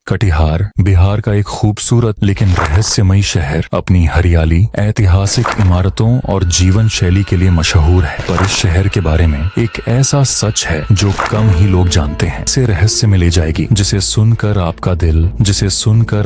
कटिहार बिहार का एक खूबसूरत लेकिन रहस्यमयी शहर अपनी हरियाली, ऐतिहासिक इमारतों और जीवन शैली के लिए मशहूर है। पर इस शहर के बारे में एक ऐसा सच है जो कम ही लोग जानते हैं। इसे रहस्य में ले जाएगी जिसे सुनकर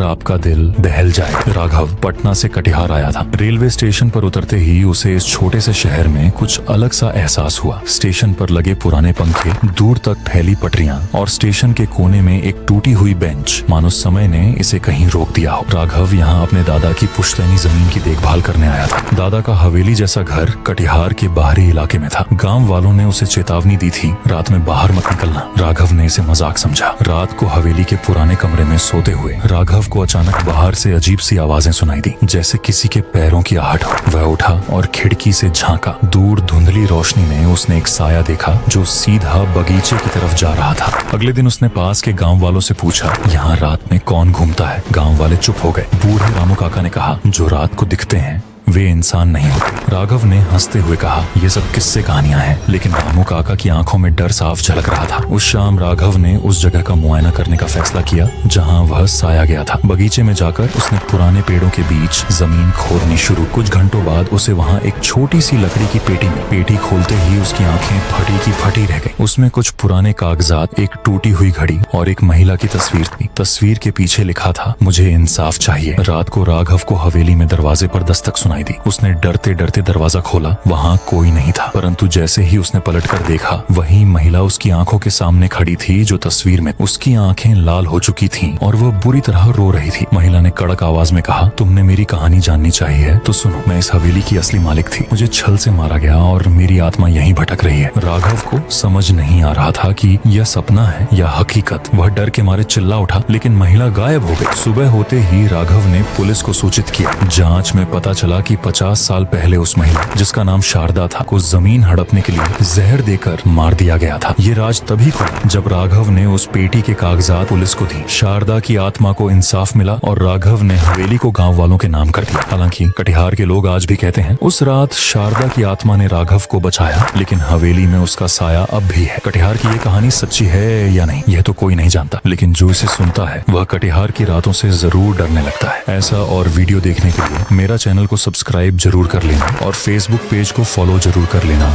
आपका दिल दहल जाए। राघव पटना से कटिहार आया था। रेलवे स्टेशन पर उतरते ही उसे इस छोटे से शहर में कुछ अलग सा एहसास हुआ। स्टेशन पर लगे पुराने पंखे, दूर तक फैली पटरियां और स्टेशन के कोने में एक टूटी हुई बेंच, मानो समय ने इसे कहीं रोक दिया हो। राघव यहाँ अपने दादा की पुश्तैनी जमीन की देखभाल करने आया था। दादा का हवेली जैसा घर कटिहार के बाहरी इलाके में था। गांव वालों ने उसे चेतावनी दी थी, रात में बाहर मत निकलना। राघव ने इसे मजाक समझा। रात को हवेली के पुराने कमरे में सोते हुए राघव को अचानक बाहर से अजीब सी आवाजें सुनाई दी, जैसे किसी के पैरों की आहट हो। वह उठा और खिड़की से झांका। दूर धुंधली रोशनी में उसने एक साया देखा जो सीधा बगीचे की तरफ जा रहा था। अगले दिन उसने पास के गांव वालों से पूछा, यहाँ रात में कौन घूमता है? गांव वाले चुप हो गए। बूढ़े रामू काका ने कहा, जो रात को दिखते हैं वे इंसान नहीं होते। राघव ने हंसते हुए कहा, ये सब किस्से कहानियां हैं। लेकिन रामू काका की आंखों में डर साफ झलक रहा था। उस शाम राघव ने उस जगह का मुआयना करने का फैसला किया जहां वह साया गया था। बगीचे में जाकर उसने पुराने पेड़ों के बीच जमीन खोदनी शुरू। कुछ घंटों बाद उसे वहां एक छोटी सी लकड़ी की पेटी में, पेटी खोलते ही उसकी आंखें फटी की फटी रह गई। उसमें कुछ पुराने कागजात, एक टूटी हुई घड़ी और एक महिला की तस्वीर थी। तस्वीर के पीछे लिखा था, मुझे इंसाफ चाहिए। रात को राघव को हवेली में दरवाजे पर दस्तक सुनाई दी। उसने डरते डरते दरवाजा खोला। वहाँ कोई नहीं था, परंतु जैसे ही उसने पलटकर देखा, वही महिला उसकी आंखों के सामने खड़ी थी जो तस्वीर में। उसकी आंखें लाल हो चुकी थीं और वह बुरी तरह रो रही थी। महिला ने कड़क आवाज में कहा, तुमने मेरी कहानी जाननी चाहिए तो सुनो। मैं इस हवेली की असली मालिक थी। मुझे छल से मारा गया और मेरी आत्मा यहीं भटक रही है। राघव को समझ नहीं आ रहा था कि यह सपना है या हकीकत। वह डर के मारे चिल्ला उठा, लेकिन महिला गायब हो गई। सुबह होते ही राघव ने पुलिस को सूचित किया। जांच में पता चला कि 50 साल पहले उस महिला, जिसका नाम शारदा था, को जमीन हड़पने के लिए जहर देकर मार दिया गया था। ये राज तभी खुला जब राघव ने उस पेटी के कागजात पुलिस को दी। शारदा की आत्मा को इंसाफ मिला और राघव ने हवेली को गांव वालों के नाम कर दिया। हालांकि कटिहार के लोग आज भी कहते हैं, उस रात शारदा की आत्मा ने राघव को बचाया, लेकिन हवेली में उसका साया अब भी है। कटिहार की ये कहानी सच्ची है या नहीं, यह तो कोई नहीं जानता, लेकिन जो इसे सुनता है वह कटिहार की रातों से जरूर डरने लगता है। ऐसा और वीडियो देखने के लिए मेरा चैनल को सब्सक्राइब जरूर कर लेना और फेसबुक पेज को फॉलो जरूर कर लेना।